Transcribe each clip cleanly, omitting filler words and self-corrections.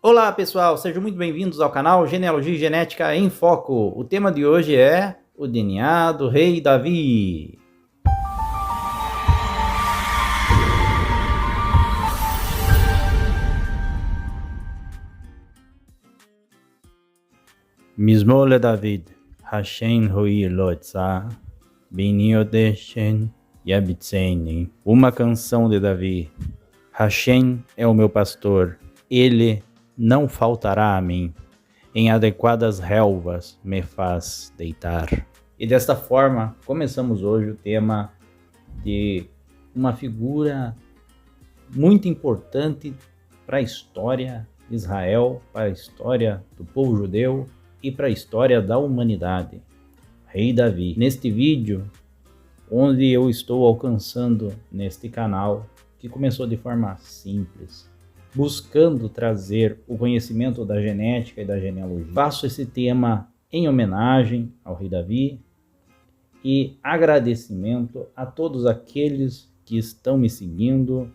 Olá pessoal, sejam muito bem-vindos ao canal Genealogia e Genética em Foco. O tema de hoje é o DNA do rei Davi. Mismole David, Hashem Roi Lotza, Beniodeshen Yabitsein. Uma canção de Davi. Hashem é o meu pastor, ele não faltará a mim. Em adequadas relvas me faz deitar. E desta forma, começamos hoje o tema de uma figura muito importante para a história de Israel, para a história do povo judeu e para a história da humanidade, Rei Davi. Neste vídeo, onde eu estou alcançando neste canal, que começou de forma simples, buscando trazer o conhecimento da genética e da genealogia. Faço esse tema em homenagem ao rei Davi e agradecimento a todos aqueles que estão me seguindo,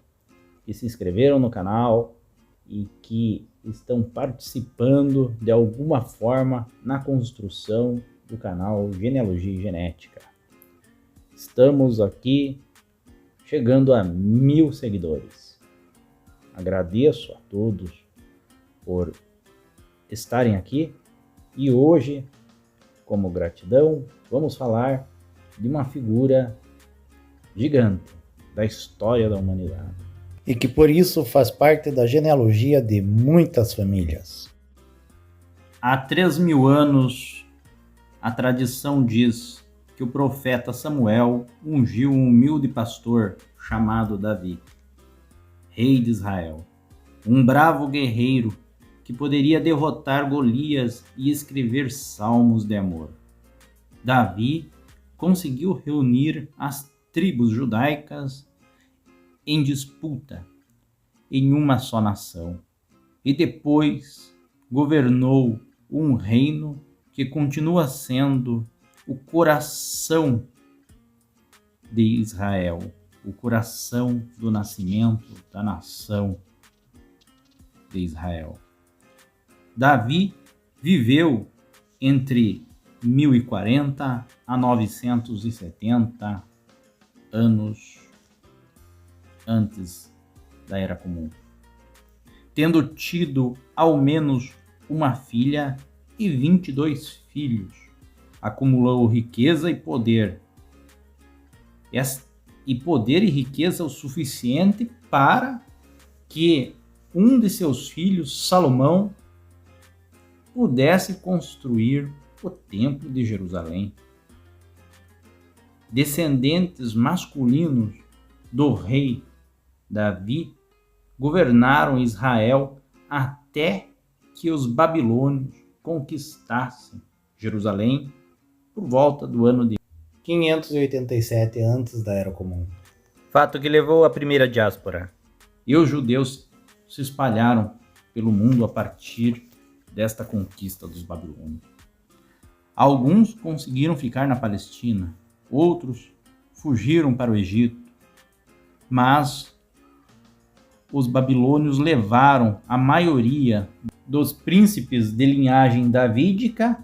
que se inscreveram no canal e que estão participando de alguma forma na construção do canal Genealogia e Genética. Estamos aqui chegando a 1000 seguidores. Agradeço a todos por estarem aqui e hoje, como gratidão, vamos falar de uma figura gigante da história da humanidade. E que por isso faz parte da genealogia de muitas famílias. Há 3000 anos, a tradição diz que o profeta Samuel ungiu um humilde pastor chamado Davi, rei de Israel, um bravo guerreiro que poderia derrotar Golias e escrever salmos de amor. Davi conseguiu reunir as tribos judaicas em disputa em uma só nação e depois governou um reino que continua sendo o coração de Israel, o coração do nascimento da nação de Israel. Davi viveu entre 1040 a 970 anos antes da Era Comum, tendo tido ao menos uma filha e 22 filhos. Acumulou riqueza e poder, e riqueza o suficiente para que um de seus filhos, Salomão, pudesse construir o Templo de Jerusalém. Descendentes masculinos do rei Davi governaram Israel até que os babilônios conquistassem Jerusalém por volta do ano de 587 antes da Era Comum. Fato que levou à primeira diáspora. E os judeus se espalharam pelo mundo a partir desta conquista dos babilônios. Alguns conseguiram ficar na Palestina, outros fugiram para o Egito, mas os babilônios levaram a maioria dos príncipes de linhagem davídica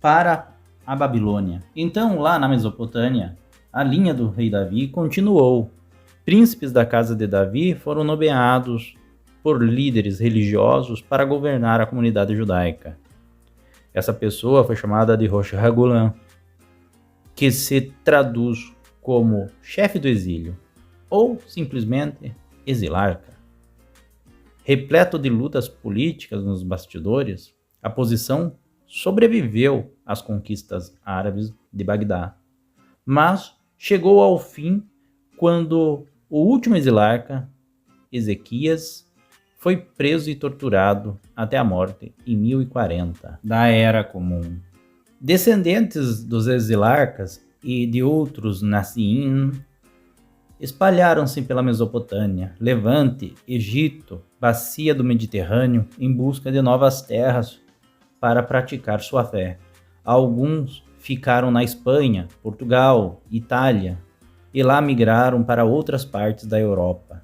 para a Babilônia. Então, lá na Mesopotâmia, a linha do rei Davi continuou. Príncipes da casa de Davi foram nomeados por líderes religiosos para governar a comunidade judaica. Essa pessoa foi chamada de Rosh Hagolam, que se traduz como chefe do exílio, ou simplesmente exilarca. Repleto de lutas políticas nos bastidores, a posição sobreviveu às conquistas árabes de Bagdá, mas chegou ao fim quando o último exilarca, Ezequias, foi preso e torturado até a morte em 1040 da Era Comum. Descendentes dos exilarcas e de outros Nassiim espalharam-se pela Mesopotâmia, Levante, Egito, bacia do Mediterrâneo, em busca de novas terras para praticar sua fé. Alguns ficaram na Espanha, Portugal, Itália, e lá migraram para outras partes da Europa.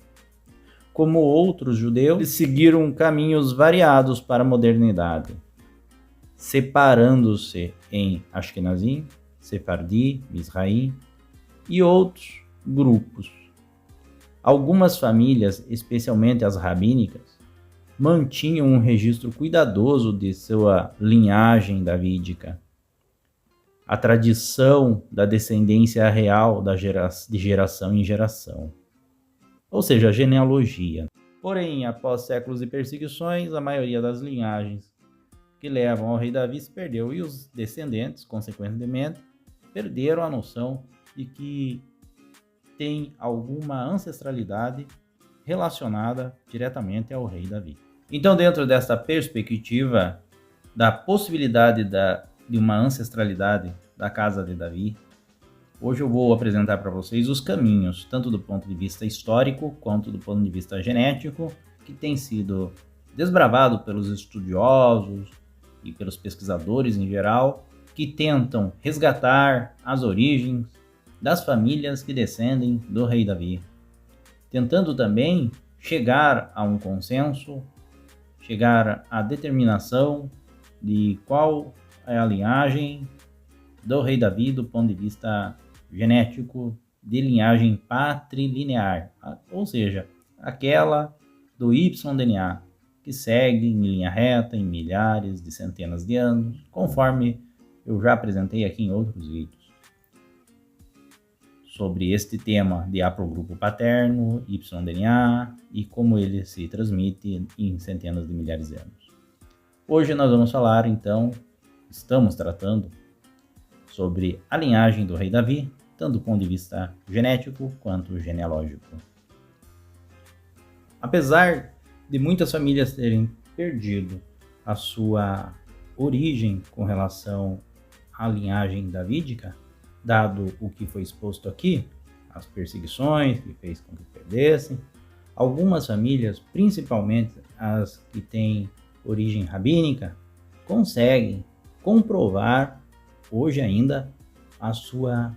como outros judeus, seguiram caminhos variados para a modernidade, separando-se em Ashkenazim, Sefardi, Mizraim e outros grupos. Algumas famílias, especialmente as rabínicas, mantinham um registro cuidadoso de sua linhagem davídica. A tradição da descendência real de geração em geração, ou seja, a genealogia. Porém, após séculos de perseguições, a maioria das linhagens que levam ao rei Davi se perdeu e os descendentes, consequentemente, perderam a noção de que tem alguma ancestralidade relacionada diretamente ao rei Davi. Então, dentro dessa perspectiva da possibilidade de uma ancestralidade da casa de Davi, hoje eu vou apresentar para vocês os caminhos, tanto do ponto de vista histórico quanto do ponto de vista genético, que tem sido desbravado pelos estudiosos e pelos pesquisadores em geral, que tentam resgatar as origens das famílias que descendem do rei Davi, tentando também chegar a um consenso, chegar à determinação de qual é a linhagem do rei Davi do ponto de vista genético, de linhagem patrilinear, ou seja, aquela do Y-DNA, que segue em linha reta em milhares de centenas de anos, conforme eu já apresentei aqui em outros vídeos sobre este tema de haplogrupo paterno, Y-DNA e como ele se transmite em centenas de milhares de anos. Hoje nós vamos falar, então, estamos tratando sobre a linhagem do rei Davi, tanto do ponto de vista genético quanto genealógico. Apesar de muitas famílias terem perdido a sua origem com relação à linhagem davídica, dado o que foi exposto aqui, as perseguições que fez com que perdessem, algumas famílias, principalmente as que têm origem rabínica, conseguem comprovar hoje ainda a sua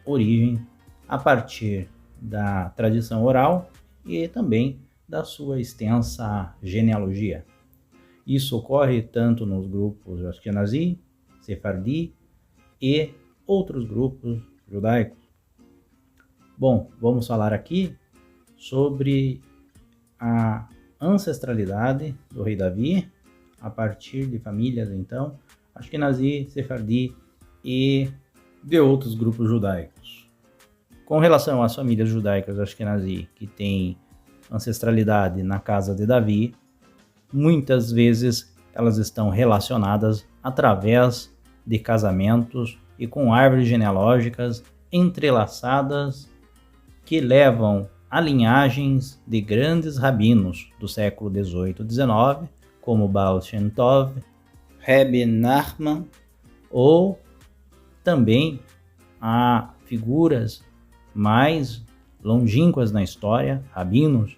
origem a partir da tradição oral e também da sua extensa genealogia. Isso ocorre tanto nos grupos Ashkenazi, Sefardi e outros grupos judaicos. Bom, vamos falar aqui sobre a ancestralidade do rei Davi a partir de famílias, então, Ashkenazi, Sefardi e de outros grupos judaicos. Com relação às famílias judaicas Ashkenazi que têm ancestralidade na casa de Davi, muitas vezes elas estão relacionadas através de casamentos e com árvores genealógicas entrelaçadas que levam a linhagens de grandes rabinos do século XVIII e XIX, como Baal Shem Tov, Rebbe Nachman, ou também a figuras mais longínquas na história, rabinos,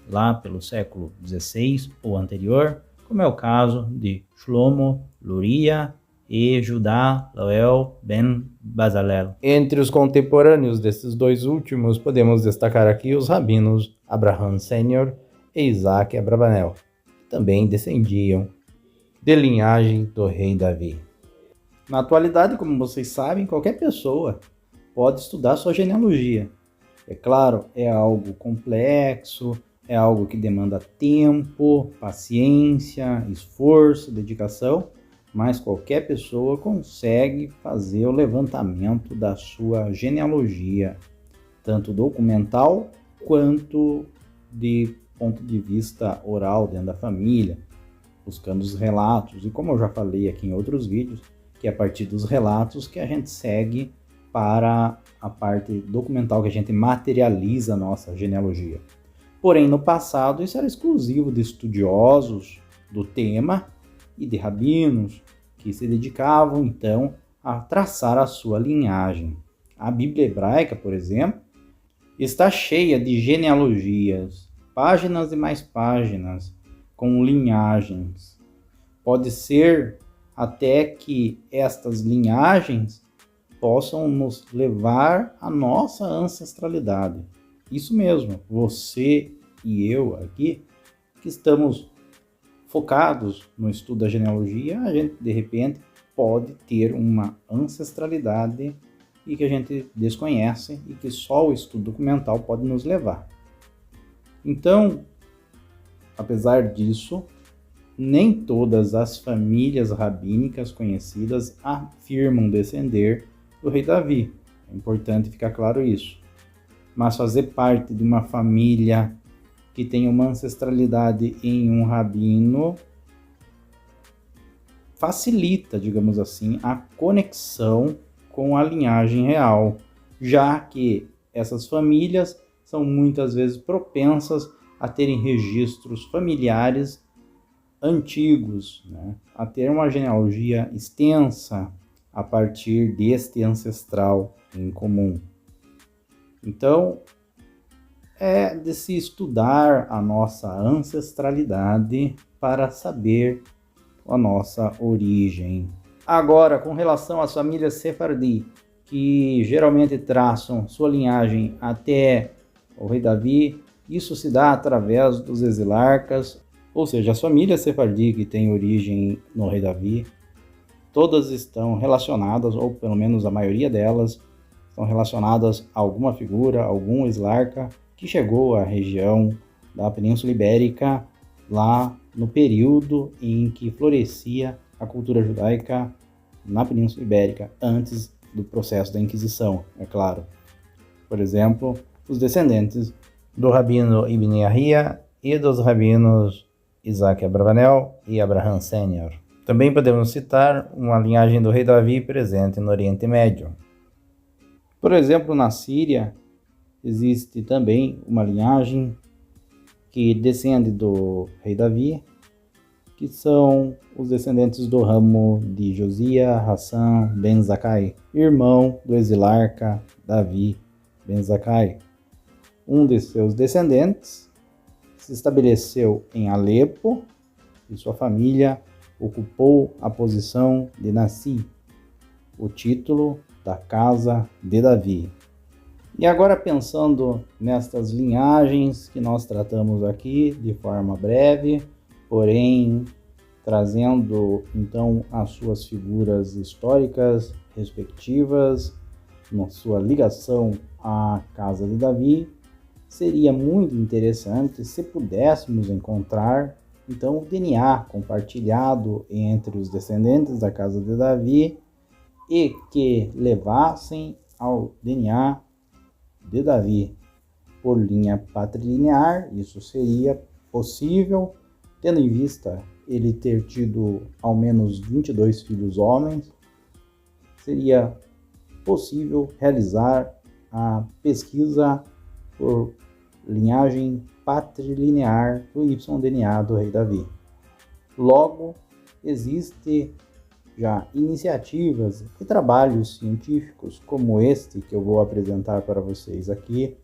lá pelo século XVI ou anterior, como é o caso de Shlomo Luria e Judá Loel ben Bazalel. Entre os contemporâneos desses dois últimos, podemos destacar aqui os rabinos Abraham Sênior e Isaac Abravanel, que também descendiam de linhagem do rei Davi. Na atualidade, como vocês sabem, qualquer pessoa pode estudar sua genealogia. É claro, é algo complexo, é algo que demanda tempo, paciência, esforço, dedicação, mas qualquer pessoa consegue fazer o levantamento da sua genealogia, tanto documental quanto de ponto de vista oral dentro da família, buscando os relatos. E como eu já falei aqui em outros vídeos, que é a partir dos relatos que a gente segue para a parte documental, que a gente materializa a nossa genealogia. Porém, no passado, isso era exclusivo de estudiosos do tema e de rabinos que se dedicavam, então, a traçar a sua linhagem. A Bíblia hebraica, por exemplo, está cheia de genealogias, páginas e mais páginas, com linhagens. Pode ser até que estas linhagens possam nos levar à nossa ancestralidade. Isso mesmo, você e eu aqui, que estamos focados no estudo da genealogia, a gente de repente pode ter uma ancestralidade e que a gente desconhece e que só o estudo documental pode nos levar. Então, apesar disso, nem todas as famílias rabínicas conhecidas afirmam descender do rei Davi. É importante ficar claro isso. Mas fazer parte de uma família que tem uma ancestralidade em um rabino facilita, digamos assim, a conexão com a linhagem real, já que essas famílias são muitas vezes propensas a terem registros familiares antigos, né? A ter uma genealogia extensa a partir deste ancestral em comum. Então, é de se estudar a nossa ancestralidade para saber a nossa origem. Agora, com relação às famílias sefardi, que geralmente traçam sua linhagem até o rei Davi, isso se dá através dos exilarcas, ou seja, as famílias sefardi que têm origem no rei Davi, todas estão relacionadas, ou pelo menos a maioria delas, estão relacionadas a alguma figura, algum exilarca que chegou à região da Península Ibérica lá no período em que florescia a cultura judaica na Península Ibérica, antes do processo da Inquisição, é claro. Por exemplo, os descendentes do rabino Ibn Yahya e dos rabinos Isaac Abravanel e Abraham Sênior. Também podemos citar uma linhagem do rei Davi presente no Oriente Médio. Por exemplo, na Síria, existe também uma linhagem que descende do rei Davi, que são os descendentes do ramo de Josia Hassan ben Zakkai, irmão do exilarca Davi ben Zakkai. Um de seus descendentes se estabeleceu em Alepo e sua família ocupou a posição de Nassi, o título da casa de Davi. E agora, pensando nestas linhagens que nós tratamos aqui de forma breve, porém trazendo então as suas figuras históricas respectivas, na sua ligação à casa de Davi, seria muito interessante se pudéssemos encontrar então o DNA compartilhado entre os descendentes da casa de Davi e que levassem ao DNA de Davi por linha patrilinear. Isso seria possível, tendo em vista ele ter tido ao menos 22 filhos homens. Seria possível realizar a pesquisa por linhagem patrilinear do YDNA do rei Davi. Logo, existe já iniciativas e trabalhos científicos como este que eu vou apresentar para vocês aqui,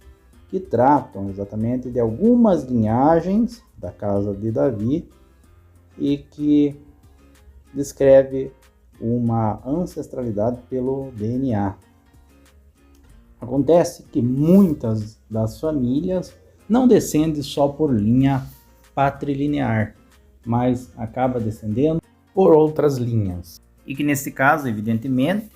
que tratam exatamente de algumas linhagens da casa de Davi e que descreve uma ancestralidade pelo DNA. Acontece que muitas das famílias não descendem só por linha patrilinear, mas acaba descendendo por outras linhas. E que nesse caso, evidentemente,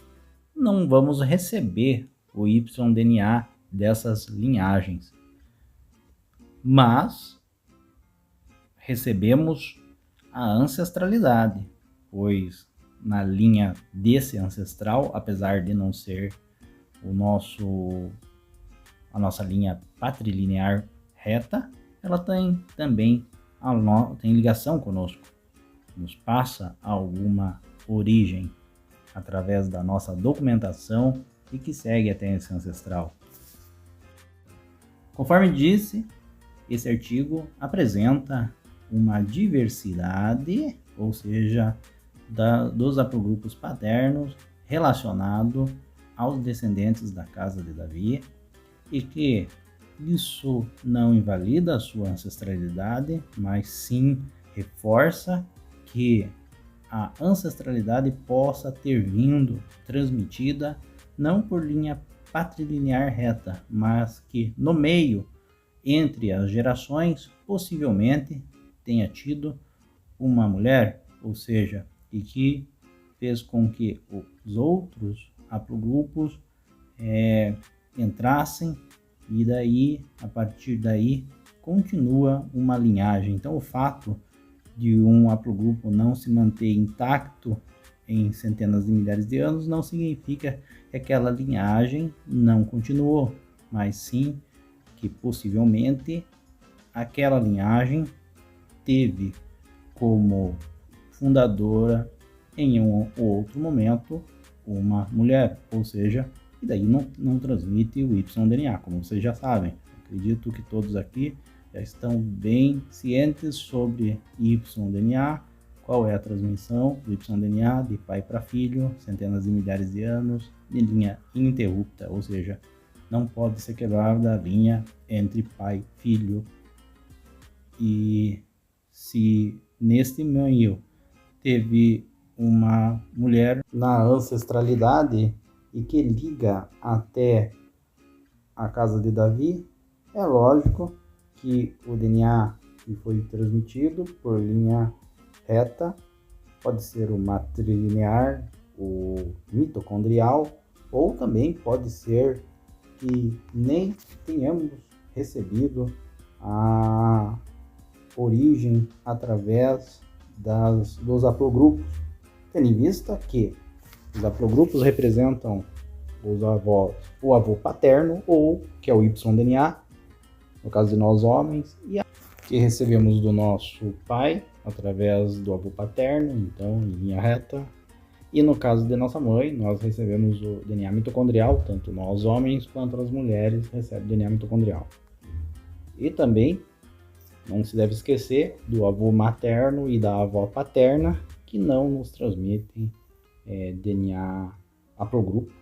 não vamos receber o YDNA dessas linhagens. Mas recebemos a ancestralidade, pois na linha desse ancestral, apesar de não ser a nossa linha patrilinear reta, ela tem também tem ligação conosco, nos passa alguma origem através da nossa documentação e que segue até esse ancestral. Conforme disse, esse artigo apresenta uma diversidade, ou seja, dos haplogrupos paternos relacionado aos descendentes da casa de Davi, e que isso não invalida a sua ancestralidade, mas sim reforça que a ancestralidade possa ter vindo transmitida não por linha patrilinear reta, mas que no meio entre as gerações possivelmente tenha tido uma mulher, ou seja, e que fez com que os outros haplogrupos entrassem e daí, a partir daí, continua uma linhagem. Então, o fato de um haplogrupo não se manter intacto em centenas de milhares de anos não significa que aquela linhagem não continuou, mas sim que possivelmente aquela linhagem teve como fundadora em um outro momento uma mulher, ou seja, e daí não transmite o Y-DNA, como vocês já sabem. Acredito que todos aqui já estão bem cientes sobre Y-DNA, qual é a transmissão do Y-DNA de pai para filho, centenas de milhares de anos, de linha ininterrupta, ou seja, não pode ser quebrada a linha entre pai e filho. E se neste meio teve uma mulher na ancestralidade e que liga até a casa de Davi, é lógico que o DNA que foi transmitido por linha reta pode ser o matrilinear, o mitocondrial, ou também pode ser que nem tenhamos recebido a origem através dos haplogrupos, tendo em vista que os haplogrupos representam os avós, o avô paterno, ou que é o Y-DNA, no caso de nós homens, e que recebemos do nosso pai através do avô paterno, então em linha reta. E no caso de nossa mãe, nós recebemos o DNA mitocondrial, tanto nós homens quanto as mulheres recebem o DNA mitocondrial. E também não se deve esquecer do avô materno e da avó paterna, que não nos transmitem DNA haplogrupo,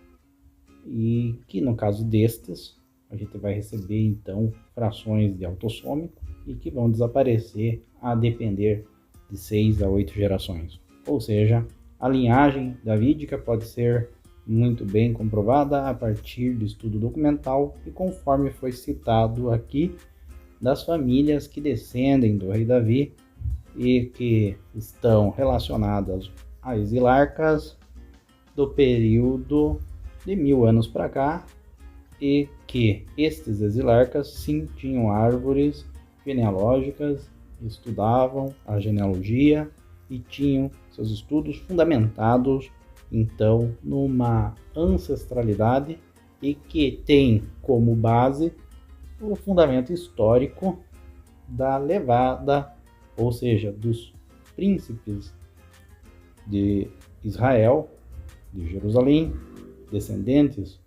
e que no caso destes, a gente vai receber então frações de autossômico e que vão desaparecer a depender de 6 a 8 gerações. Ou seja, a linhagem davídica pode ser muito bem comprovada a partir do estudo documental e conforme foi citado aqui, das famílias que descendem do rei Davi e que estão relacionadas a exilarcas do período de 1000 anos para cá, e que estes exilarcas sim tinham árvores genealógicas, estudavam a genealogia e tinham seus estudos fundamentados então numa ancestralidade e que tem como base o fundamento histórico da levada, ou seja, dos príncipes de Israel, de Jerusalém, descendentes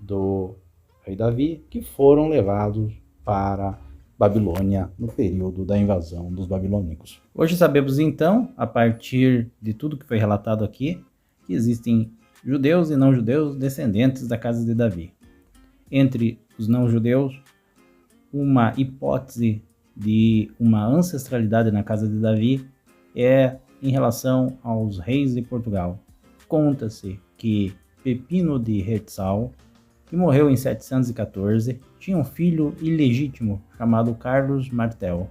do rei Davi, que foram levados para Babilônia no período da invasão dos babilônicos. Hoje sabemos então, a partir de tudo que foi relatado aqui, que existem judeus e não-judeus descendentes da casa de Davi. Entre os não-judeus, uma hipótese de uma ancestralidade na casa de Davi é em relação aos reis de Portugal. Conta-se que Pepino de Herzal, que morreu em 714, tinha um filho ilegítimo chamado Carlos Martel,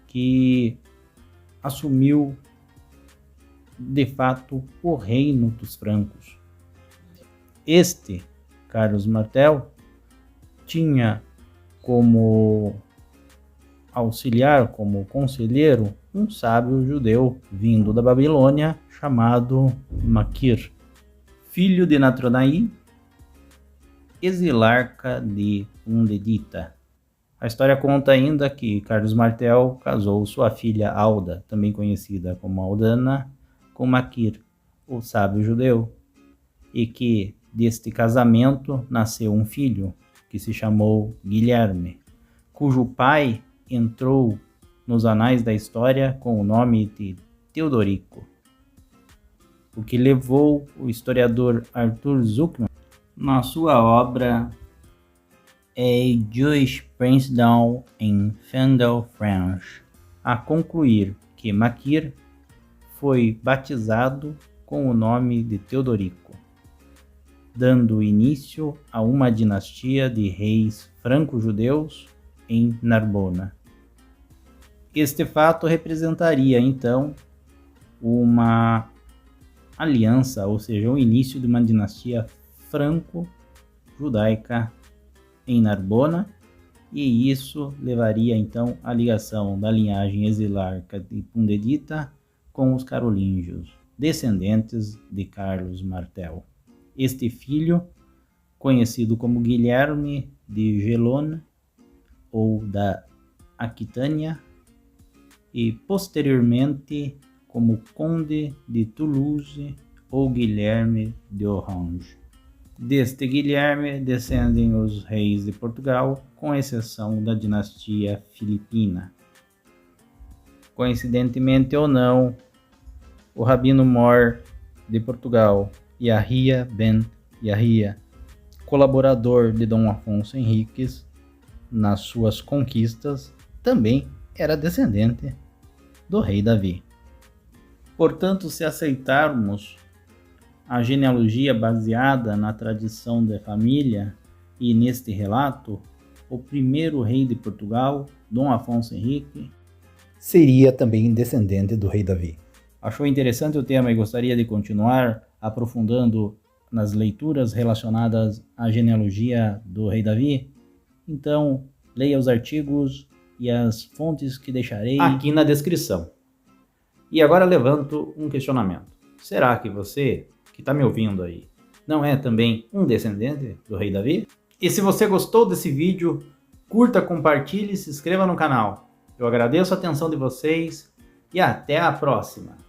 que assumiu de fato o reino dos francos. Este Carlos Martel tinha como auxiliar, como conselheiro, um sábio judeu vindo da Babilônia chamado Maquir, filho de Natronai, exilarca de Undedita. A história conta ainda que Carlos Martel casou sua filha Alda, também conhecida como Aldana, com Maquir, o sábio judeu, e que deste casamento nasceu um filho, que se chamou Guilherme, cujo pai entrou nos anais da história com o nome de Teodorico, o que levou o historiador Arthur Zuckman, na sua obra A Jewish Princedown in Fendel France, a concluir que Maquir foi batizado com o nome de Teodorico, dando início a uma dinastia de reis franco-judeus em Narbona. Este fato representaria, então, uma aliança, ou seja, o início de uma dinastia franco-judaica em Narbona, e isso levaria, então, à ligação da linhagem exilarca de Pundedita com os carolíngios, descendentes de Carlos Martel. Este filho, conhecido como Guilherme de Gelone, ou da Aquitânia, e posteriormente como Conde de Toulouse ou Guilherme de Orange. Deste Guilherme descendem os reis de Portugal, com exceção da dinastia filipina. Coincidentemente ou não, o Rabino Mor de Portugal, Yahia ben Yahia, colaborador de Dom Afonso Henriques nas suas conquistas, também era descendente do rei Davi. Portanto, se aceitarmos a genealogia baseada na tradição da família e neste relato, o primeiro rei de Portugal, Dom Afonso Henrique, seria também descendente do rei Davi. Achou interessante o tema e gostaria de continuar aprofundando nas leituras relacionadas à genealogia do rei Davi? Então, leia os artigos e as fontes que deixarei aqui na descrição. E agora levanto um questionamento. Será que você, que está me ouvindo aí, não é também um descendente do rei Davi? E se você gostou desse vídeo, curta, compartilhe e se inscreva no canal. Eu agradeço a atenção de vocês e até a próxima!